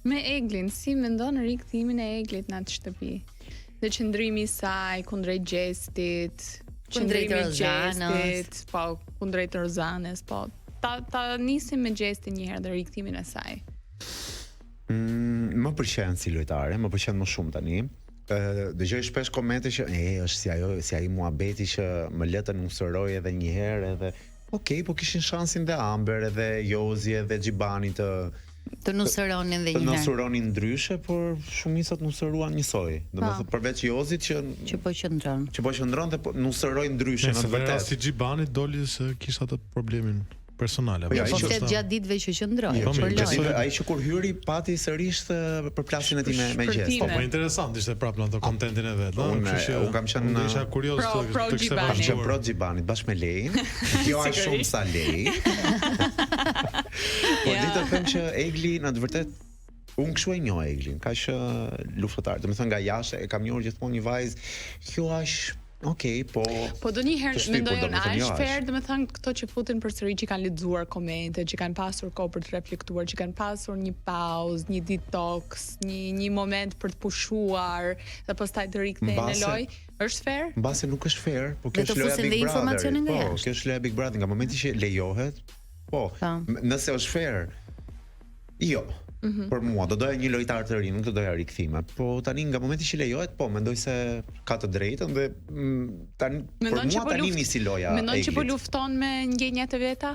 Me Eglin, si mendon rikthimin e Eglit në atë shtëpi? Dhe qëndrimi i saj kundrejt Gjestit, Kundrejt qëndrimi i Rozanës. Gjestit, po kundrejt Rozanës, po. Ta nisim me Gjestin një herë dhe rikthimin e saj. Më pëlqen si lojtare, më pëlqen më shumë tani. Dëgjoj shpesh komente që është si ai muhabeti që më lë të nusëroj edhe një herë edhe okej, po kishin shansin dhe Amber edhe Jozi edhe Xhibani Të nusëronin dhe të një herë. nusëronin ndryshe, por shumicat nusëruan njësoj. Domethënë përveç Jozit Që po qëndron. që po qëndron dhe nusëroi ndryshe në Se të vera vërtetë. si Xhibani doli se kishte atë problemin personale. Po, ja, Po ai që flet gjatë ditëve që qëndroi. Jo, për mirë, lojë. besoj- Ai që kur hyri pati sërish përplasjen e tij me gjest. Shpërtime. Po interesant ishte prapë në ato kontentin e vet, ëh, Unë- kështu që unë kam qenë- unë isha kurioz Pro të kishte Xhibani. Që vazhduar. pro Xhibanit bashkë me Lejin. Jo aq shumë sa Lej. Po Ja. ditë të them që Egli në të vërtetë unë kështu e njoh Eglin, kaq luftar. Domethënë nga jashtë e kam njohur gjithmonë një vajzë jo aq okej, po Po do një Të herë shtypur, mendoj unë, domethënë, a jo është aq. fair, domethënë këto që futen përsëri që kanë lexuar komente, që kanë pasur kohë për të reflektuar, që kanë pasur një pauzë, një detox, një moment për të pushuar dhe pastaj të rikthehen në Mbase- lojë, është fair? mbase nuk është fair, po kjo Dhe të është loja fusin Big dhe Brother. informacionin nga Po, jashtë. kjo është loja Big Brother, nga momenti që lejohet, po, nëse është fair, jo. Për mua do doja një lojtar të ri, nuk do doja rikthime. Po tani nga momenti që lejohet, po mendoj se ka të drejtën dhe tani për Mendon që mua po tani luft- nisi loja. Mendon që po Eglit. lufton me ndjenjat e veta?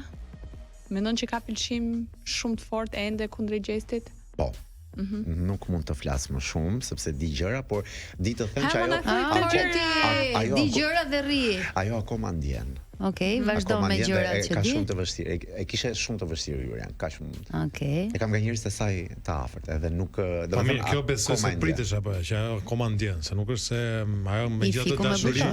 Mendon që ka pëlqim shumë të fortë ende kundrejt Gjestit? Po. Nuk mund të flas më shumë sepse di gjëra, por di të them që Ha, ajo mana thuj Ah, gjëra. ti ajo- di gjëra dhe rri. ajo akoma ndjen. Okej, vazhdo Akoma me ndjen dhe gjërat që ka di. shumë të vështirë. E kishe shumë të vështirë Julian, kaq shumë. Okej. E kam nga njerëz të saj të afërt, edhe nuk Po mirë, kjo besoj se akoma ndjen. pritesh apo që ajo akoma ndjen, se nuk është se ajo me I gjatë fiku me dashurisë.